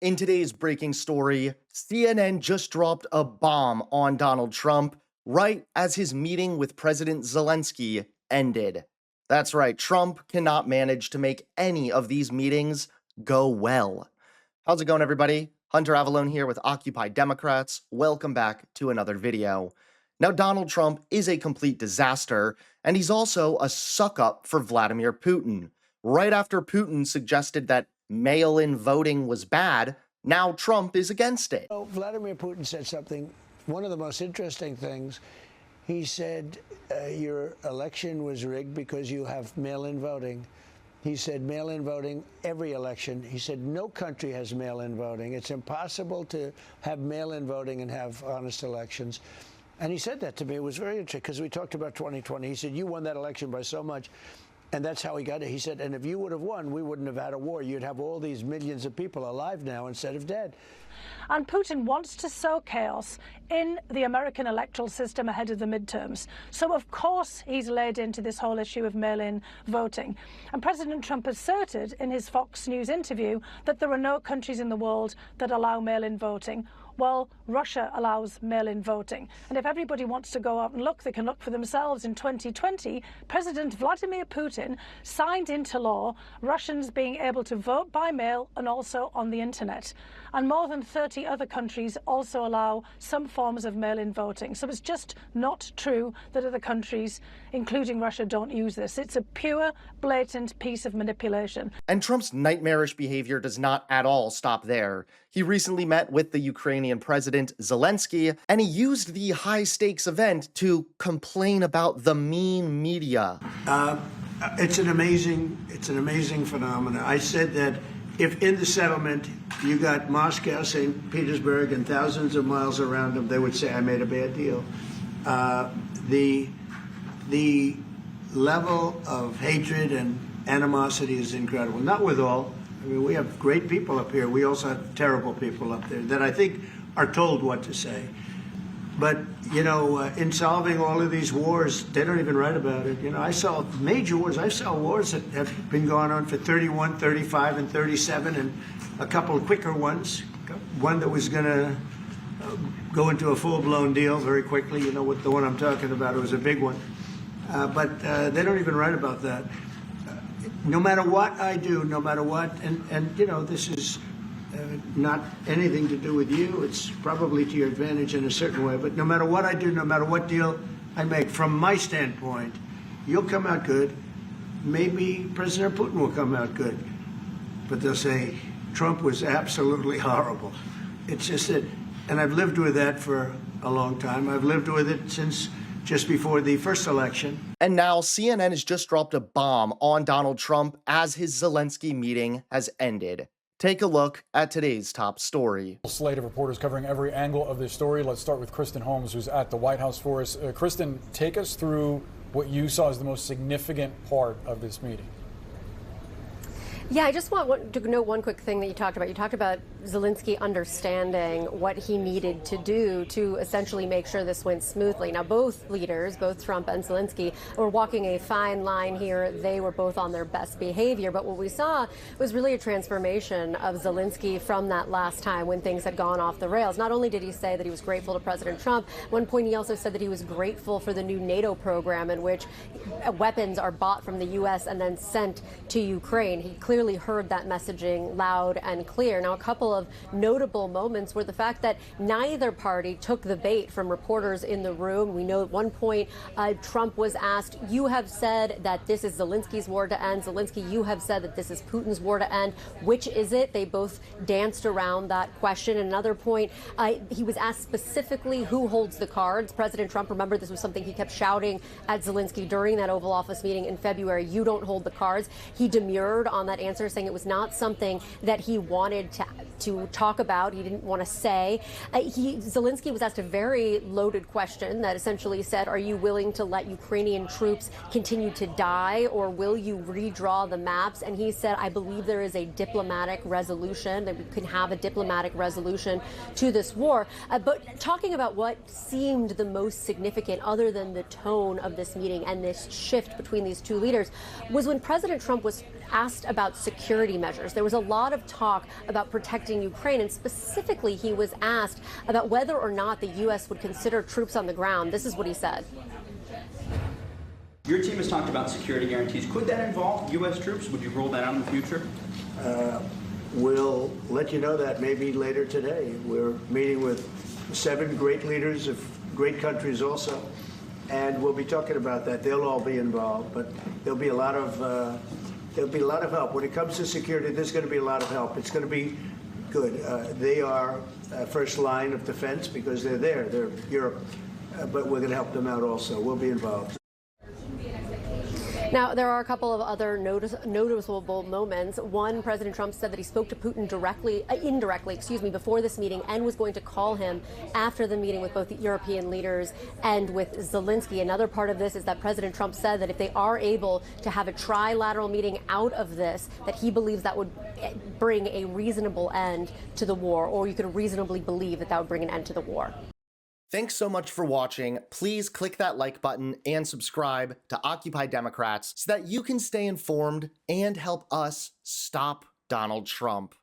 In today's breaking story, CNN just dropped a bomb on Donald Trump right as his meeting with President Zelensky ended. That's right, Trump cannot manage to make any of these meetings go well. How's it going, everybody? Hunter Avalone here with Occupy Democrats. Welcome back to another video. Now, Donald Trump is a complete disaster, and he's also a suck-up for Vladimir Putin. Right after Putin suggested that mail-in voting was bad, now Trump is against it. Vladimir Putin said something, one of the most interesting things. He said, your election was rigged because you have mail-in voting. He said mail-in voting, every election. He said no country has mail-in voting. It's impossible to have mail-in voting and have honest elections. And he said that to me. It was very interesting because we talked about 2020. He said, you won that election by so much. And that's how he got it. He said, and if you would have won, we wouldn't have had a war. You'd have all these millions of people alive now instead of dead. And Putin wants to sow chaos in the American electoral system ahead of the midterms. So, of course, he's laid into this whole issue of mail-in voting. And President Trump asserted in his Fox News interview that there are no countries in the world that allow mail-in voting. Well, Russia allows mail-in voting. And if everybody wants to go out and look, they can look for themselves. In 2020, President Vladimir Putin signed into law Russians being able to vote by mail and also on the internet. And more than 30 other countries also allow some forms of mail-in voting. So it's just not true that other countries, including Russia, don't use this. It's a pure, blatant piece of manipulation. And Trump's nightmarish behavior does not at all stop there. He recently met with the Ukrainian President Zelensky, and he used the high-stakes event to complain about the mean media. It's an amazing phenomenon. I said that if in the settlement you got Moscow, St. Petersburg, and thousands of miles around them, they would say I made a bad deal. The level of hatred and animosity is incredible. Not with all. I mean, we have great people up here. We also have terrible people up there that I think are told what to say. But, you know, in solving all of these wars, they don't even write about it. You know, I saw major wars. I saw wars that have been going on for 31, 35, and 37, and a couple of quicker ones. One that was going to go into a full-blown deal very quickly. You know what the one I'm talking about. It was a big one. But they don't even write about that. No matter what I do, no matter what, and you know, this is not anything to do with you. It's probably to your advantage in a certain way. But no matter what I do, no matter what deal I make, from my standpoint, you'll come out good. Maybe President Putin will come out good. But they'll say, Trump was absolutely horrible. It's just that, and I've lived with that for a long time. I've lived with it since just before the first election. And now CNN has just dropped a bomb on Donald Trump as his Zelensky meeting has ended. Take a look at today's top story. A slate of reporters covering every angle of this story. Let's start with Kristen Holmes, who's at the White House for us. Kristen, take us through what you saw as the most significant part of this meeting. Yeah, I just want to note one quick thing that you talked about. You talked about Zelensky understanding what he needed to do to essentially make sure this went smoothly. Now, both leaders, both Trump and Zelensky, were walking a fine line here. They were both on their best behavior. But what we saw was really a transformation of Zelensky from that last time when things had gone off the rails. Not only did he say that he was grateful to President Trump, at one point he also said that he was grateful for the new NATO program in which weapons are bought from the U.S. and then sent to Ukraine. He clearly heard that messaging loud and clear. Now, a couple of notable moments were the fact that neither party took the bait from reporters in the room. We know at one point Trump was asked, you have said that this is Zelensky's war to end. Zelensky, you have said that this is Putin's war to end. Which is it? They both danced around that question. Another point, he was asked specifically who holds the cards. President Trump, remember, this was something he kept shouting at Zelensky during that Oval Office meeting in February. You don't hold the cards. He demurred on that answer, saying it was not something that he wanted to talk about. He didn't want to say. Zelensky was asked a very loaded question that essentially said, are you willing to let Ukrainian troops continue to die, or will you redraw the maps? And he said, I believe there is a diplomatic resolution, that we can have a diplomatic resolution to this war. But talking about what seemed the most significant, other than the tone of this meeting and this shift between these two leaders, was when President Trump was asked about security measures. There was a lot of talk about protecting Ukraine, and specifically he was asked about whether or not the U.S. would consider troops on the ground. This is what he said. Your team has talked about security guarantees. Could that involve U.S. troops? Would you roll that out in the future? We'll let you know that maybe later today. We're meeting with 7 great leaders of great countries also, and we'll be talking about that. They'll all be involved, but there'll be a lot of help when it comes to security. There's going to be a lot of help. It's going to be good. They are first line of defense because they're there. They're Europe, but we're going to help them out also. We'll be involved. Now, there are a couple of other noticeable moments. One, President Trump said that he spoke to Putin indirectly, before this meeting, and was going to call him after the meeting with both the European leaders and with Zelensky. Another part of this is that President Trump said that if they are able to have a trilateral meeting out of this, that he believes that would bring a reasonable end to the war, or you could reasonably believe that that would bring an end to the war. Thanks so much for watching. Please click that like button and subscribe to Occupy Democrats so that you can stay informed and help us stop Donald Trump.